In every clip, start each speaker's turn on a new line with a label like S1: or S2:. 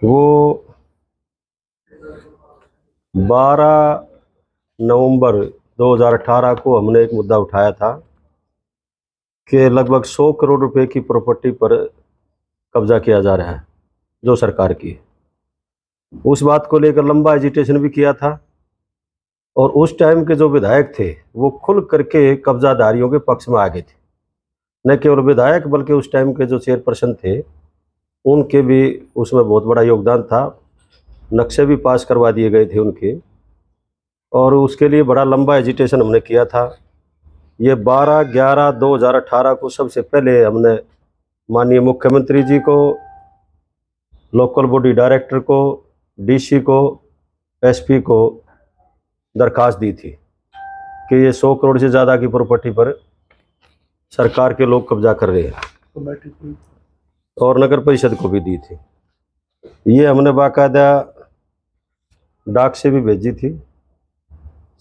S1: वो 12 नवंबर 2018 को हमने एक मुद्दा उठाया था कि लगभग 100 करोड़ रुपए की प्रॉपर्टी पर कब्जा किया जा रहा है जो सरकार की है। उस बात को लेकर लंबा एजिटेशन भी किया था और उस टाइम के जो विधायक थे वो खुल करके कब्जाधारियों के पक्ष में आ गए थे। न केवल विधायक बल्कि उस टाइम के जो चेयरपर्सन थे उनके भी उसमें बहुत बड़ा योगदान था। नक्शे भी पास करवा दिए गए थे उनके, और उसके लिए बड़ा लंबा एजिटेशन हमने किया था। ये 12/11/2018 को सबसे पहले हमने माननीय मुख्यमंत्री जी को, लोकल बॉडी डायरेक्टर को, डीसी को, एसपी को दरखास्त दी थी कि ये 100 करोड़ से ज़्यादा की प्रॉपर्टी पर सरकार के लोग कब्जा कर रहे हैं, और नगर परिषद को भी दी थी। ये हमने बाकायदा डाक से भी भेजी थी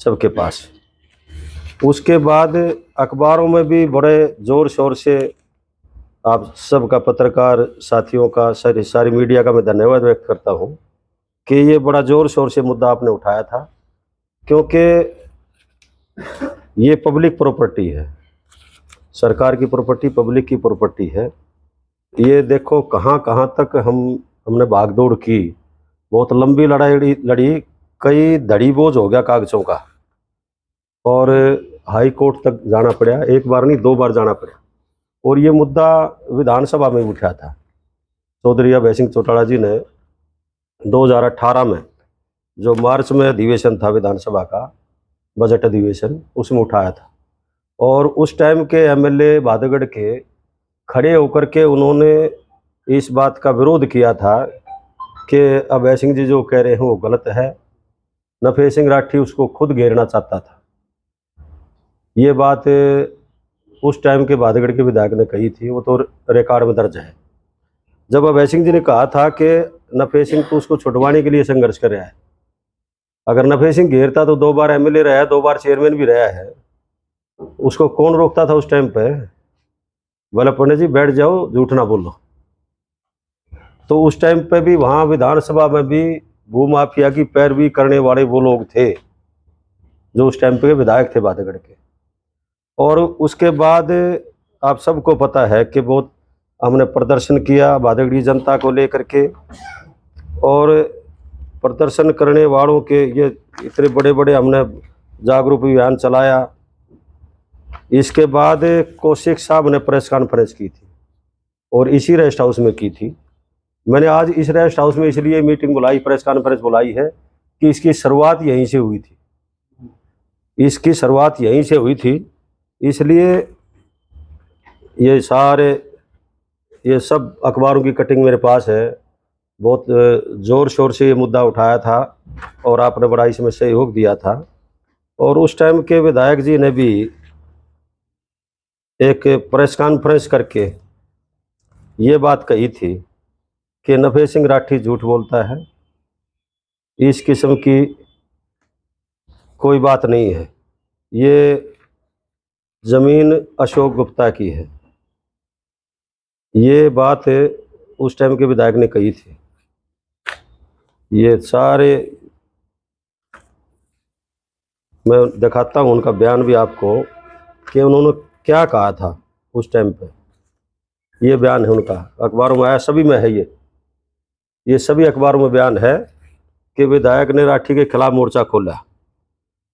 S1: सबके पास। उसके बाद अखबारों में भी बड़े ज़ोर शोर से, आप सबका, पत्रकार साथियों का, सारी मीडिया का मैं धन्यवाद व्यक्त करता हूँ कि ये बड़ा ज़ोर शोर से मुद्दा आपने उठाया था, क्योंकि ये पब्लिक प्रॉपर्टी है, सरकार की प्रॉपर्टी पब्लिक की प्रॉपर्टी है। ये देखो कहाँ कहाँ तक हमने भागदौड़ की, बहुत लंबी लड़ाई लड़ी, कई धड़ी बोझ हो गया कागज़ों का, और हाई कोर्ट तक जाना पड़ा, एक बार नहीं 2 बार जाना पड़ा। और ये मुद्दा विधानसभा में उठा था। चौधरी अभय सिंह चौटाला जी ने 2018 में, जो मार्च में अधिवेशन था विधानसभा का, बजट अधिवेशन, उसमें उठाया था। और उस टाइम के एमएलए भादगढ़ के खड़े होकर के उन्होंने इस बात का विरोध किया था कि अभय सिंह जी जो कह रहे हैं वो गलत है। नफे सिंह राठी उसको खुद घेरना चाहता था। ये बात उस टाइम के भादगढ़ के विधायक ने कही थी, वो तो रिकॉर्ड में दर्ज है। जब अभय सिंह जी ने कहा था कि नफे सिंह तो उसको छुड़वाने के लिए संघर्ष कर रहा है, अगर नफे सिंह घेरता तो 2 बार एमएलए रहा है, 2 बार चेयरमैन भी रहा है, उसको कौन रोकता था उस टाइम पे? बोले पंडित जी बैठ जाओ, झूठ ना बोलो। तो उस टाइम पे भी वहाँ विधानसभा में भी भूमाफिया की पैरवी करने वाले वो लोग थे जो उस टाइम पे विधायक थे भादगढ़ के। और उसके बाद आप सबको पता है कि बहुत हमने प्रदर्शन किया भादगढ़ी जनता को लेकर के, और प्रदर्शन करने वालों के ये इतने बड़े बड़े हमने जागरूक अभियान चलाया। इसके बाद कौशिक साहब ने प्रेस कॉन्फ्रेंस की थी, और इसी रेस्ट हाउस में की थी। मैंने आज इस रेस्ट हाउस में इसलिए मीटिंग बुलाई, प्रेस कॉन्फ्रेंस बुलाई है कि इसकी शुरुआत यहीं से हुई थी, इसकी शुरुआत यहीं से हुई थी। इसलिए ये सब अखबारों की कटिंग मेरे पास है। बहुत ज़ोर शोर से ये मुद्दा उठाया था और आपने बड़ा इसमें सहयोग दिया था। और उस टाइम के विधायक जी ने भी एक प्रेस कॉन्फ्रेंस करके ये बात कही थी कि नफे सिंह राठी झूठ बोलता है, इस किस्म की कोई बात नहीं है, ये ज़मीन अशोक गुप्ता की है। ये बात उस टाइम के विधायक ने कही थी। ये सारे मैं दिखाता हूँ उनका बयान भी आपको कि उन्होंने क्या कहा था उस टाइम पे। ये बयान है उनका, अखबारों में आया, सभी में है। ये सभी अखबारों में बयान है कि विधायक ने राठी के खिलाफ मोर्चा खोला,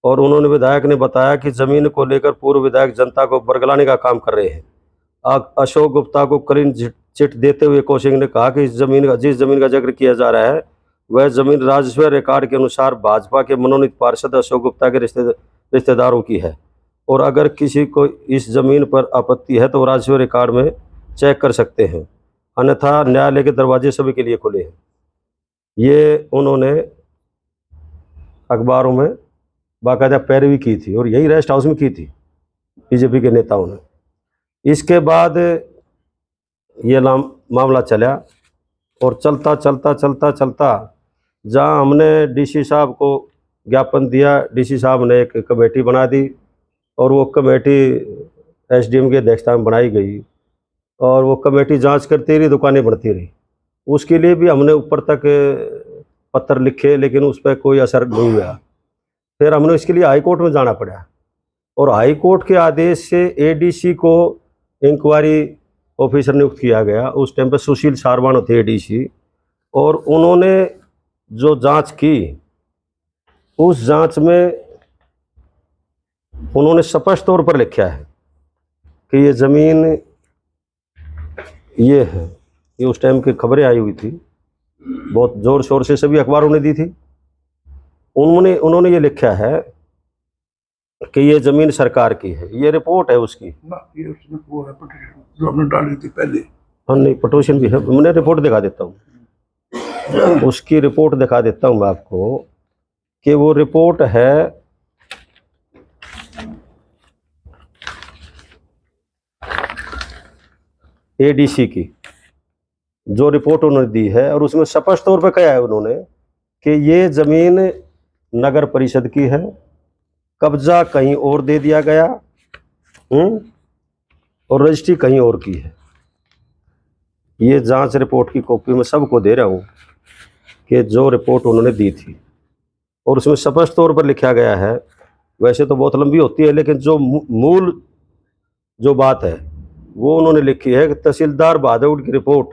S1: और उन्होंने, विधायक ने बताया कि ज़मीन को लेकर पूर्व विधायक जनता को बरगलाने का काम कर रहे हैं। अशोक गुप्ता को क्लीन चिट देते हुए कौशिक ने कहा कि जिस ज़मीन का जिक्र किया जा रहा है वह ज़मीन राजस्व रिकॉर्ड के अनुसार भाजपा के मनोनीत पार्षद अशोक गुप्ता के रिश्तेदारों की है, और अगर किसी को इस ज़मीन पर आपत्ति है तो राजस्व रिकॉर्ड में चेक कर सकते हैं, अन्यथा न्यायालय के दरवाजे सभी के लिए खुले हैं। ये उन्होंने अखबारों में बाकायदा पैरवी की थी, और यही रेस्ट हाउस में की थी बीजेपी के नेताओं ने। इसके बाद ये मामला चला, और चलता चलता चलता चलता जहाँ हमने डीसी साहब को ज्ञापन दिया, डीसी साहब ने एक कमेटी बना दी, और वो कमेटी एसडीएम की अध्यक्षता में बनाई गई, और वो कमेटी जांच करती रही, दुकानें बढ़ती रही। उसके लिए भी हमने ऊपर तक पत्र लिखे, लेकिन उस पर कोई असर नहीं हुआ। फिर हमने इसके लिए हाई कोर्ट में जाना पड़ा, और हाई कोर्ट के आदेश से एडीसी को इंक्वायरी ऑफिसर नियुक्त किया गया। उस टाइम पर सुशील सारवाण थे एडीसी, और उन्होंने जो जांच की, उस जांच में उन्होंने स्पष्ट तौर पर लिखा है कि ये ज़मीन ये है। ये उस टाइम की खबरें आई हुई थी, बहुत ज़ोर शोर से सभी अखबारों ने दी थी। उन्होंने ये लिखा है कि ये ज़मीन सरकार की है। ये रिपोर्ट है उसकी।
S2: ये उसने वो है पिटीशन जो हमने डाली थी पहले।
S1: हाँ, नहीं, पिटीशन भी है। मैंने रिपोर्ट दिखा देता हूँ, उसकी रिपोर्ट दिखा देता हूँ मैं आपको कि वो रिपोर्ट है एडीसी की, जो रिपोर्ट उन्होंने दी है, और उसमें स्पष्ट तौर पर कहा है उन्होंने कि ये ज़मीन नगर परिषद की है, कब्जा कहीं और दे दिया गया, और रजिस्ट्री कहीं और की है। ये जांच रिपोर्ट की कॉपी मैं सबको दे रहा हूँ कि जो रिपोर्ट उन्होंने दी थी, और उसमें स्पष्ट तौर पर लिखा गया है। वैसे तो बहुत लंबी होती है, लेकिन जो मूल जो बात है वो उन्होंने लिखी है कि तहसीलदार बहादुर की रिपोर्ट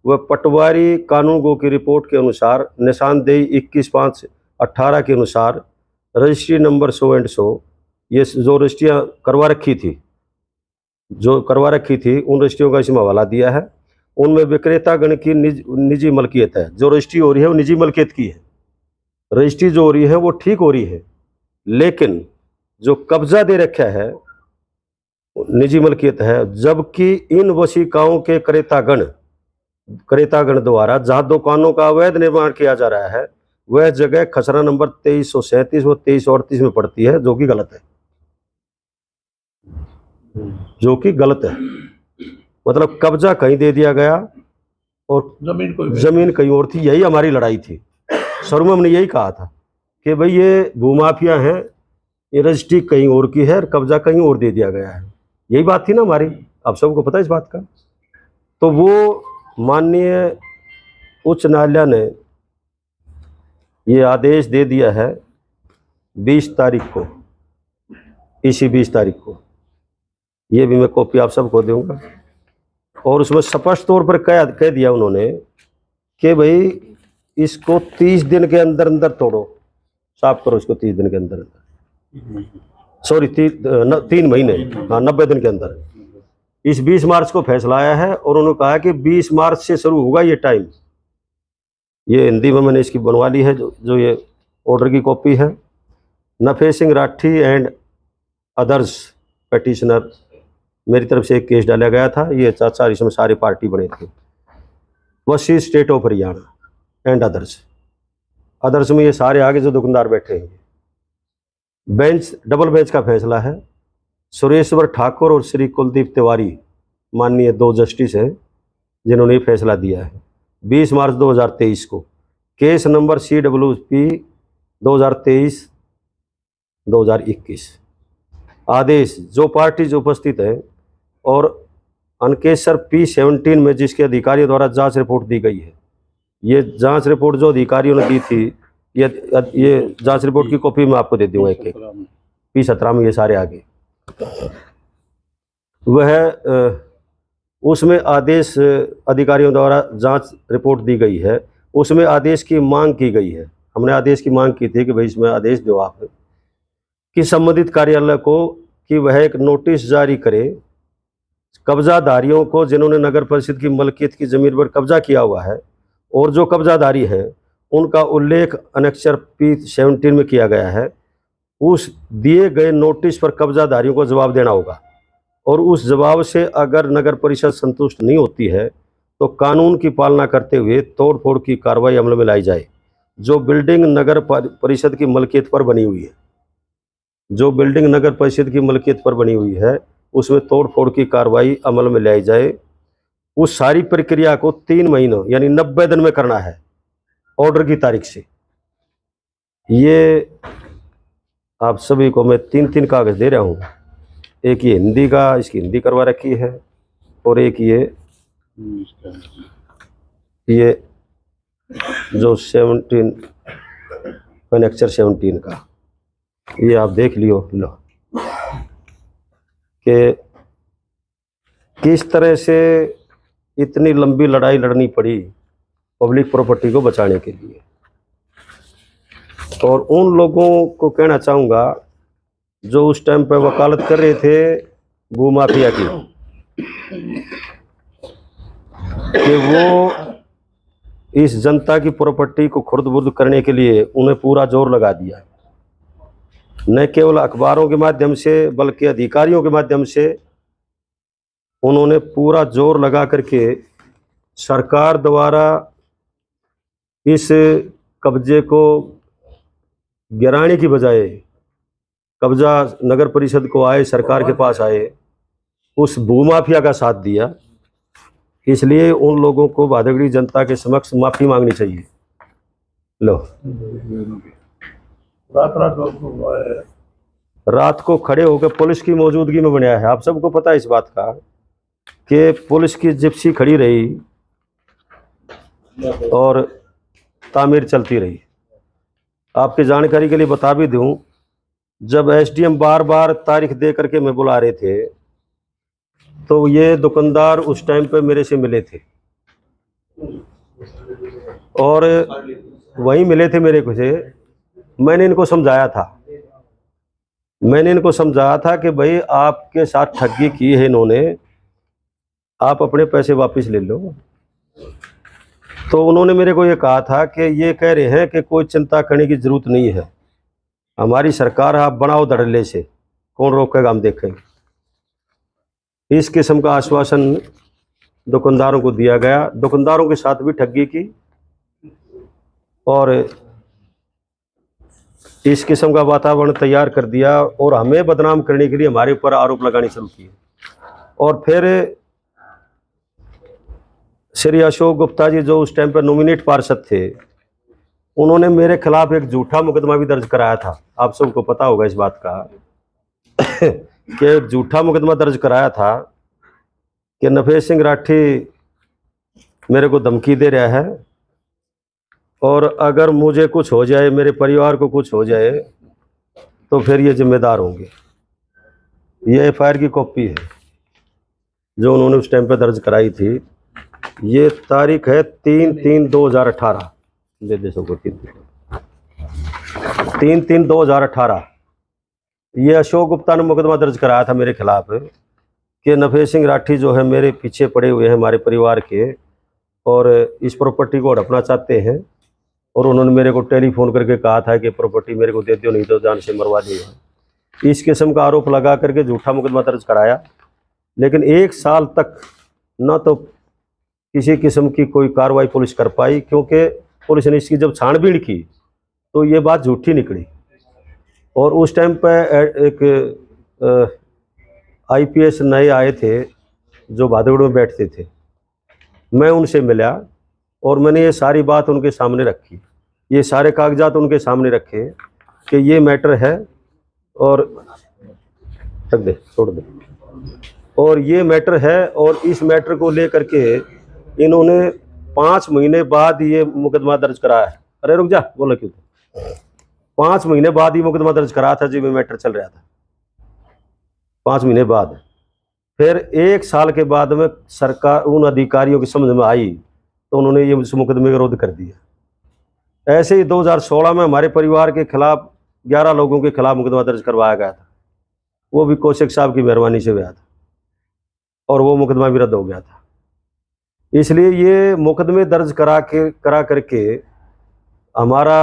S1: व पटवारी कानूनगो की रिपोर्ट के अनुसार निशानदेही 21/5/18 के अनुसार रजिस्ट्री नंबर 100/100, ये जो रजिस्ट्रियाँ करवा रखी थी, उन रजिस्ट्रियों का इसमें हवाला दिया है। उनमें विक्रेतागण की निजी मलकियत है। जो रजिस्ट्री हो रही है वो निजी मलकियत की है। रजिस्ट्री जो हो रही है वो ठीक हो रही है, लेकिन जो कब्जा दे रखा है निजी मलकियत है। जबकि इन वसीकाओं के क्रेतागण द्वारा जहाँ दुकानों का अवैध निर्माण किया जा रहा है, वह जगह खसरा नंबर 2337 व 2338 में पड़ती है, जो कि गलत है। मतलब कब्जा कहीं दे दिया गया और जमीन कहीं और थी। यही हमारी लड़ाई थी। शुरू में हमने यही कहा था कि भाई ये भूमाफिया हैं, ये रजिस्ट्री कहीं और की है, कब्जा कहीं और दे दिया गया है। यही बात थी ना हमारी, आप सबको पता है इस बात का। तो वो माननीय उच्च न्यायालय ने ये आदेश दे दिया है 20 तारीख को, इसी 20 तारीख को। ये भी मैं कॉपी आप सबको दूंगा, और उसमें स्पष्ट तौर पर कह दिया उन्होंने कि भाई इसको 30 दिन के अंदर अंदर तोड़ो, साफ करो इसको 30 दिन के अंदर अंदर, सॉरी 3 महीने, हाँ 90 दिन के अंदर। इस 20 मार्च को फैसला आया है, और उन्होंने कहा कि 20 मार्च से शुरू होगा ये टाइम। ये हिंदी में मैंने इसकी बनवा ली है, जो ये ऑर्डर की कॉपी है। Nafe Singh Rathi and others petitioner, मेरी तरफ से एक केस डाला गया था। ये चाचा, इसमें सारे पार्टी बने थे। वसी state of Haryana and others में ये सारे आगे जो दुकानदार बैठे हैं। बेंच, डबल बेंच का फैसला है। सुरेश्वर ठाकुर और श्री कुलदीप तिवारी माननीय 2 जस्टिस हैं, जिन्होंने फैसला दिया है 20 मार्च 2023 को। Case number CWP 2023-2021। आदेश, जो पार्टीज उपस्थित हैं और अनकेसर P17 में जिसके अधिकारियों द्वारा जांच रिपोर्ट दी गई है, ये जांच रिपोर्ट जो अधिकारियों ने दी थी, ये जांच रिपोर्ट की कॉपी मैं आपको दे दूंगा एक P17 में, ये सारे आगे। वह उसमें आदेश अधिकारियों द्वारा जांच रिपोर्ट दी गई है, उसमें आदेश की मांग की गई है। हमने आदेश की मांग की थी कि भाई इसमें आदेश दो आप कि संबंधित कार्यालय को कि वह एक नोटिस जारी करे कब्जाधारियों को जिन्होंने नगर परिषद की मलकियत की जमीन पर कब्जा किया हुआ है, और जो कब्जाधारी हैं उनका उल्लेख अनेक्सर P17 में किया गया है। उस दिए गए नोटिस पर कब्जाधारियों को जवाब देना होगा, और उस जवाब से अगर नगर परिषद संतुष्ट नहीं होती है तो कानून की पालना करते हुए तोड़फोड़ की कार्रवाई अमल में लाई जाए। जो बिल्डिंग नगर परिषद की मलकियत पर बनी हुई है, जो बिल्डिंग नगर परिषद की मलकियत पर बनी हुई है, उसमें तोड़फोड़ की कार्रवाई अमल में लाई जाए। उस सारी प्रक्रिया को 3 महीनों यानी 90 दिन में करना है ऑर्डर की तारीख से। ये आप सभी को मैं 3 कागज दे रहा हूँ। एक ये हिंदी का, इसकी हिंदी करवा रखी है, और एक ये ये जो 17 कनेक्चर 17 का ये आप देख लियो लो कि किस तरह से इतनी लंबी लड़ाई लड़नी पड़ी पब्लिक प्रॉपर्टी को बचाने के लिए। और उन लोगों को कहना चाहूँगा जो उस टाइम पे वकालत कर रहे थे भूमाफिया की कि वो इस जनता की प्रॉपर्टी को खुर्द-बुर्द करने के लिए उन्हें पूरा जोर लगा दिया, न केवल अखबारों के माध्यम से बल्कि अधिकारियों के माध्यम से उन्होंने पूरा जोर लगा करके सरकार द्वारा इस कब्जे को गिराने की बजाय कब्जा नगर परिषद को आए, सरकार के पास आए, उस भूमाफिया का साथ दिया। इसलिए उन लोगों को भादगड़ी जनता के समक्ष माफ़ी मांगनी चाहिए। लो रात को खड़े होकर पुलिस की मौजूदगी में बनाया है। आप सबको पता है इस बात का कि पुलिस की जिप्सी खड़ी रही और तामीर चलती रही। आपकी जानकारी के लिए बता भी दूं, जब एसडीएम बार बार तारीख दे करके मैं बुला रहे थे तो ये दुकानदार उस टाइम पे मेरे से मिले थे और वहीं मिले थे मेरे को से। मैंने इनको समझाया था कि भाई आपके साथ ठगी की है इन्होंने, आप अपने पैसे वापस ले लो। तो उन्होंने मेरे को ये कहा था कि ये कह रहे हैं कि कोई चिंता करने की ज़रूरत नहीं है, हमारी सरकार है, आप बनाओ धड़ल्ले से, कौन रोकेगा, हम देखेंगे। इस किस्म का आश्वासन दुकानदारों को दिया गया। दुकानदारों के साथ भी ठगी की और इस किस्म का वातावरण तैयार कर दिया और हमें बदनाम करने के लिए हमारे ऊपर आरोप लगाने शुरू किए। और फिर श्री अशोक गुप्ता जी जो उस टाइम पर नॉमिनेट पार्षद थे, उन्होंने मेरे खिलाफ एक झूठा मुकदमा भी दर्ज कराया था। आप सबको पता होगा इस बात का कि एक झूठा मुकदमा दर्ज कराया था कि नफेस सिंह राठी मेरे को धमकी दे रहा है और अगर मुझे कुछ हो जाए, मेरे परिवार को कुछ हो जाए तो फिर ये जिम्मेदार होंगे। ये एफआईआर की कॉपी है जो उन्होंने उस टाइम पर दर्ज कराई थी। ये तारीख है 3/3/2018। दे दे सबको 3/3/2018। ये अशोक गुप्ता ने मुकदमा दर्ज कराया था मेरे खिलाफ कि नफेस सिंह राठी जो है मेरे पीछे पड़े हुए हैं हमारे परिवार के और इस प्रॉपर्टी को हड़पना चाहते हैं। और उन्होंने मेरे को टेलीफोन करके कहा था कि प्रॉपर्टी मेरे को दे दो, नहीं तो जान से मरवा देगा। इस किस्म का आरोप लगा करके झूठा मुकदमा दर्ज कराया। लेकिन 1 साल तक न तो किसी किस्म की कोई कार्रवाई पुलिस कर पाई, क्योंकि पुलिस ने इसकी जब छानबीन की तो ये बात झूठी निकली। और उस टाइम पर एक आईपीएस नए आए थे जो भादगड़ में बैठते थे, मैं उनसे मिला और मैंने ये सारी बात उनके सामने रखी, ये सारे कागजात उनके सामने रखे कि ये मैटर है और रख दे, छोड़ दे, और ये मैटर है। और इस मैटर को लेकर के इन्होंने 5 महीने बाद ये मुकदमा दर्ज कराया है। अरे रुक जा, बोला क्यों? 5 महीने बाद ये मुकदमा दर्ज कराया था जी, में मैटर चल रहा था। 5 महीने बाद फिर 1 साल के बाद में सरकार उन अधिकारियों की समझ में आई तो उन्होंने ये उस मुकदमे का रद्द कर दिया। ऐसे ही 2016 में हमारे परिवार के खिलाफ 11 लोगों के खिलाफ मुकदमा दर्ज करवाया गया था, वो भी कौशिक साहब की मेहरबानी से हुआ था और वो मुकदमा भी रद्द हो गया था। इसलिए ये मुकदमे दर्ज करा करके हमारा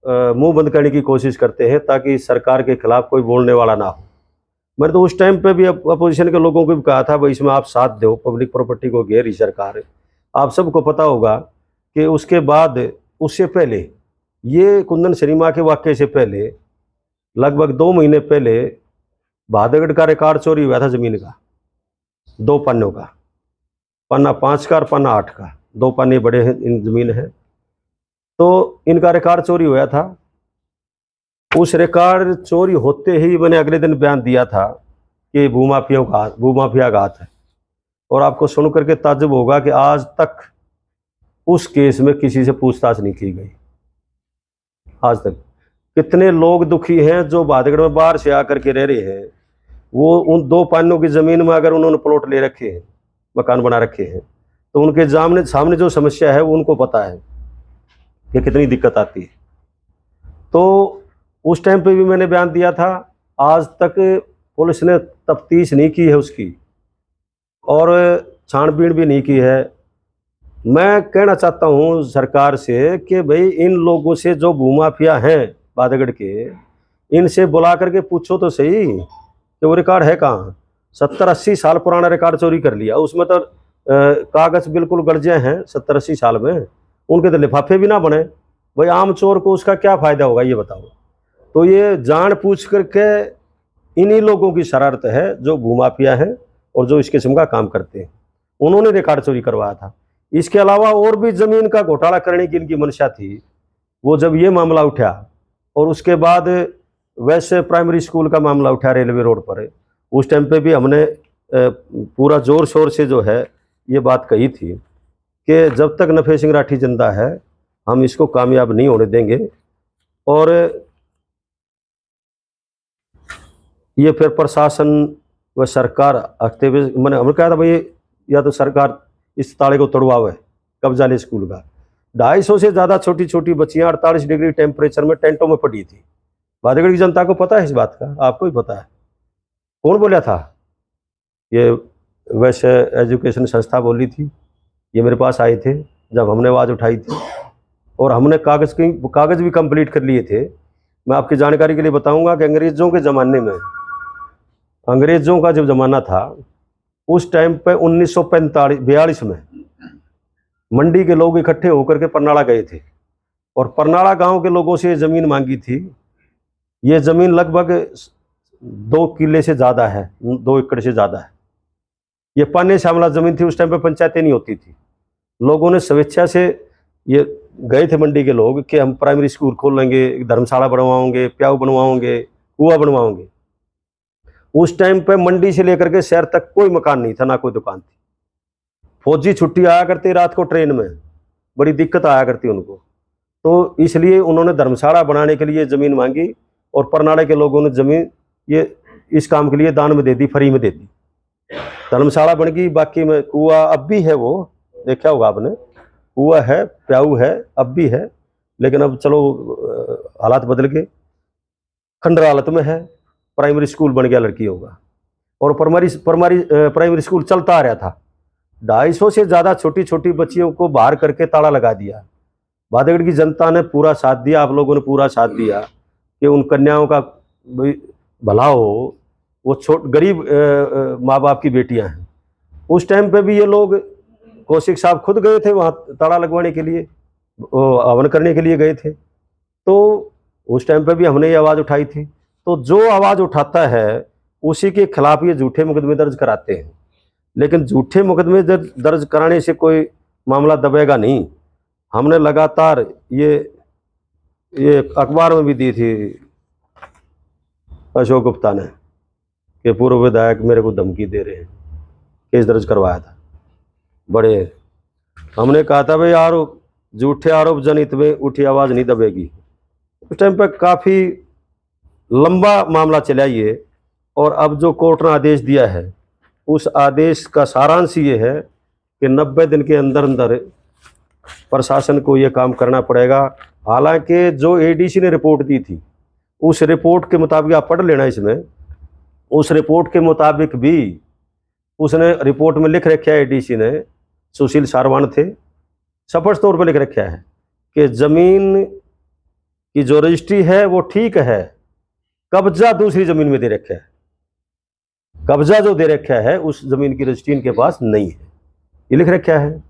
S1: मुंह बंद करने की कोशिश करते हैं ताकि सरकार के खिलाफ कोई बोलने वाला ना हो। मैंने तो उस टाइम पे भी अपोजिशन के लोगों को भी कहा था भाई इसमें आप साथ दो, पब्लिक प्रॉपर्टी को घेरी सरकार। आप सबको पता होगा कि उसके बाद उससे पहले ये कुंदन सिनेमा के वाक़े से पहले लगभग 2 महीने पहले भादगड़ का रिकॉर्ड चोरी हुआ था ज़मीन का, 2 पन्नों का, पन्ना 5 का और पन्ना 8 का, 2 पन्ने बड़े हैं इन ज़मीन है। तो इनका रिकॉर्ड चोरी हुआ था। उस रिकॉर्ड चोरी होते ही मैंने अगले दिन बयान दिया था कि भूमाफिया का हाथ है। और आपको सुन करके ताज्जुब होगा कि आज तक उस केस में किसी से पूछताछ नहीं की गई आज तक। कितने लोग दुखी हैं जो भादगढ़ में बाहर से आकर के रह रहे हैं, वो उन 2 पानियों की ज़मीन में अगर उन्होंने प्लॉट ले रखे हैं, मकान बना रखे हैं, तो उनके सामने जो समस्या है वो उनको पता है कि कितनी दिक्कत आती है। तो उस टाइम पे भी मैंने बयान दिया था, आज तक पुलिस ने तफ्तीश नहीं की है उसकी और छानबीन भी नहीं की है। मैं कहना चाहता हूँ सरकार से कि भाई इन लोगों से जो भूमाफिया हैं भादगढ़ के, इनसे बुला करके पूछो तो सही कि वो रिकॉर्ड है कहाँ। 70-80 साल पुराना रिकॉर्ड चोरी कर लिया, उसमें तो कागज बिल्कुल गड़जे हैं 70-80 साल में, उनके तो लिफाफे भी ना बने। भाई आम चोर को उसका क्या फ़ायदा होगा ये बताओ। तो ये जान पूछ करके इन्हीं लोगों की शरारत है जो भूमाफिया हैं और जो इस किस्म का काम करते हैं, उन्होंने रिकॉर्ड चोरी करवाया था। इसके अलावा और भी ज़मीन का घोटाला करने की इनकी मंशा थी। वो जब ये मामला उठा और उसके बाद वैसे प्राइमरी स्कूल का मामला उठा रेलवे रोड पर, उस टाइम पे भी हमने पूरा ज़ोर शोर से जो है ये बात कही थी कि जब तक नफे सिंह राठी जिंदा है हम इसको कामयाब नहीं होने देंगे। और ये फिर प्रशासन व सरकार अगते हुए मैंने हमने कहा था भाई या तो सरकार इस ताले को तोड़वावे, कब्जा ले स्कूल का। 250 से ज़्यादा छोटी छोटी बच्चियाँ 48 डिग्री टेम्परेचर में टेंटों में पड़ी थी। भादगढ़ की जनता को पता है इस बात का, आपको ही पता है। कौन बोला था? ये वैसे एजुकेशन संस्था बोली थी, ये मेरे पास आए थे जब हमने आवाज़ उठाई थी और हमने कागज़ भी कंप्लीट कर लिए थे। मैं आपकी जानकारी के लिए बताऊंगा कि अंग्रेज़ों के ज़माने में, अंग्रेज़ों का जब ज़माना था उस टाइम पे 1942 में मंडी के लोग इकट्ठे होकर के परनाला गए थे और परनाला गांव के लोगों से ये ज़मीन मांगी थी। ये ज़मीन लगभग 2 किले से ज़्यादा है, 2 एकड़ से ज़्यादा है। ये पाने शामला ज़मीन थी, उस टाइम पे पंचायतें नहीं होती थी। लोगों ने स्वेच्छा से ये गए थे मंडी के लोग कि हम प्राइमरी स्कूल खोल लेंगे, धर्मशाला बनवाओगे, प्याऊ बनवाओगे, कुआं बनवाओगे। उस टाइम पे मंडी से लेकर के शहर तक कोई मकान नहीं था, ना कोई दुकान थी। फौजी छुट्टी आया करती रात को ट्रेन में, बड़ी दिक्कत आया करती उनको। तो इसलिए उन्होंने धर्मशाला बनाने के लिए ज़मीन मांगी और परनाले के लोगों ने ज़मीन ये इस काम के लिए दान में दे दी, फ्री में दे दी। धर्मशाला बन गई। बाकी में कुआं अब भी है, वो देखा होगा आपने, कुआं है, प्याऊ है, अब भी है, लेकिन अब चलो हालात बदल गए, खंडर हालत में है। प्राइमरी स्कूल बन गया लड़कियों का और प्राइमरी स्कूल चलता आ रहा था। 250 से ज़्यादा छोटी छोटी बच्चियों को बाहर करके ताला लगा दिया। भादगढ़ की जनता ने पूरा साथ दिया, आप लोगों ने पूरा साथ दिया कि उन कन्याओं का भला हो। वो गरीब माँ बाप की बेटियां हैं। उस टाइम पे भी ये लोग, कौशिक साहब खुद गए थे वहाँ ताला लगवाने के लिए, हवन करने के लिए गए थे। तो उस टाइम पे भी हमने ये आवाज़ उठाई थी। तो जो आवाज़ उठाता है उसी के खिलाफ ये झूठे मुकदमे दर्ज कराते हैं, लेकिन झूठे मुकदमे दर्ज कराने से कोई मामला दबेगा नहीं। हमने लगातार ये अखबार में भी दी थी अशोक गुप्ता ने कि पूर्व विधायक मेरे को धमकी दे रहे हैं, केस दर्ज करवाया था। बड़े हमने कहा था भाई आरोप, झूठे आरोप जनित में उठी आवाज़ नहीं दबेगी। उस टाइम पर काफ़ी लंबा मामला चला ये, और अब जो कोर्ट ने आदेश दिया है उस आदेश का सारांश ये है कि 90 दिन के अंदर अंदर प्रशासन को ये काम करना पड़ेगा। हालांकि जो एडीसी ने रिपोर्ट दी थी उस रिपोर्ट के मुताबिक, आप पढ़ लेना इसमें, उस रिपोर्ट के मुताबिक भी उसने रिपोर्ट में लिख रखा है, एडीसी ने, सुशील सारवान थे, स्पष्ट तौर पर लिख रखा है कि ज़मीन की जो रजिस्ट्री है वो ठीक है, कब्जा दूसरी ज़मीन में दे रखा है। कब्जा जो दे रखा है उस ज़मीन की रजिस्ट्री इनके पास नहीं है, ये लिख रखा है।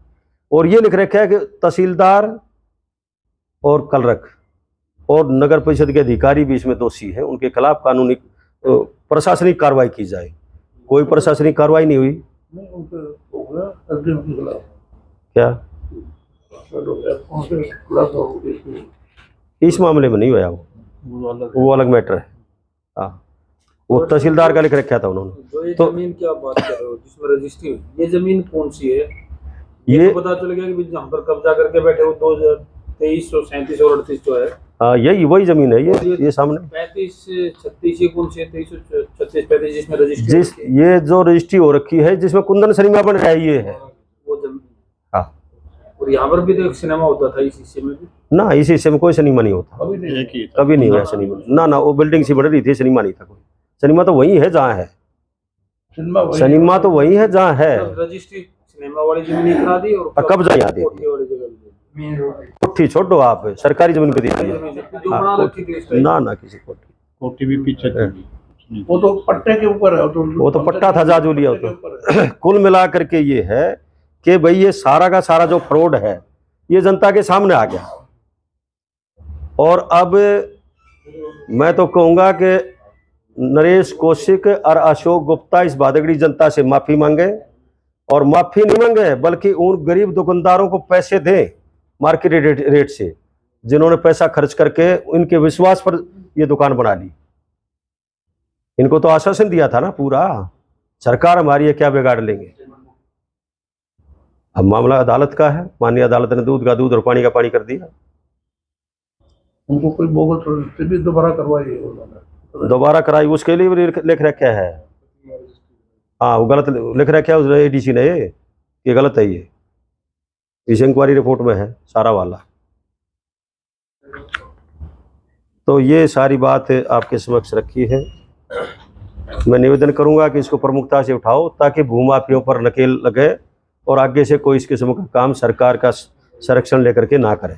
S1: और ये लिख रखा है कि तहसीलदार और कलरक और नगर परिषद के अधिकारी भी इसमें दोषी हैं, उनके खिलाफ कानूनी प्रशासनिक कार्रवाई की जाए। कोई प्रशासनिक कार्रवाई नहीं हुई। क्या इस मामले में नहीं हुआ? वो अलग मैटर है। हाँ, वो तहसीलदार का लिख रखा था उन्होंने।
S3: जो ये जमीन की आप बात कर रहे हो जिसमें रजिस्ट्री हुई, ये जमीन कौन सी है?
S1: ये
S3: तो पता चल गया कि भी जहाँ पर कब्जा करके बैठे वो 2023 और 37 और 38 जो है
S1: यही वही जमीन है ये सामने
S3: 35 36 ये कौन सी 23 36 35 जिसमें रजिस्ट्री
S1: जिस ये जो रजिस्ट्री हो रखी है जिसमें कुंदन सिनेमा बन रहा है ये है।
S3: वो जमीन।
S1: हाँ।
S3: और यहाँ पर भी तो एक सिनेमा होता था इस हिस्से में भी।
S1: ना इस हिस्से में कोई सिनेमा नहीं होता,
S2: अभी नहीं
S1: कभी नहीं हुआ सिनेमा। ना वो बिल्डिंग सी बन रही थी, सिनेमा नहीं था कोई। सिनेमा तो वही है जहाँ है, सिनेमा तो वही है जहाँ है।
S3: रजिस्ट्री सिनेमा वाली जमीन करा दी और
S1: कब्जा यहाँ दे
S3: कोठी वाली जगह दी।
S1: कोठी छोड़ो आप, सरकारी जमीन पे दी है।
S3: जो बना रखी थी इस टाइप।
S1: ना किसी कोठी,
S4: कोठी भी पीछे थी।
S2: वो तो पट्टे के ऊपर है,
S1: वो तो पट्टा था जाजूलिया। तो कुल मिला करके ये है कि भाई ये सारा का सारा जो फ्रॉड है ये जनता के सामने आ गया। और अब मैं तो कहूँगा कि नरेश कौशिक और अशोक गुप्ता इस बादगड़ी जनता से माफ़ी मांगे, और माफ़ी नहीं मांगे बल्कि उन गरीब दुकानदारों को पैसे दें मार्केट रेट से, जिन्होंने पैसा खर्च करके उनके विश्वास पर ये दुकान बना ली। इनको तो आश्वासन दिया था ना पूरा, सरकार हमारी है, क्या बिगाड़ लेंगे। अब मामला अदालत का है, माननीय अदालत ने दूध का दूध और पानी का पानी कर दिया।
S2: उनको कोई बोगस रजिस्ट्री भी दोबारा करवाई है उन्होंने,
S1: दोबारा कराई, उसके लिए भी लिख रखा है। हाँ वो गलत लिख रखा है उस एडीसी ने, ये गलत है। ये इस इंक्वायरी रिपोर्ट में है सारा वाला। तो ये सारी बात आपके समक्ष रखी है। मैं निवेदन करूंगा कि इसको प्रमुखता से उठाओ ताकि भूमाफियों पर नकेल लगे और आगे से कोई इस किस्म का काम सरकार का संरक्षण लेकर के ना करे।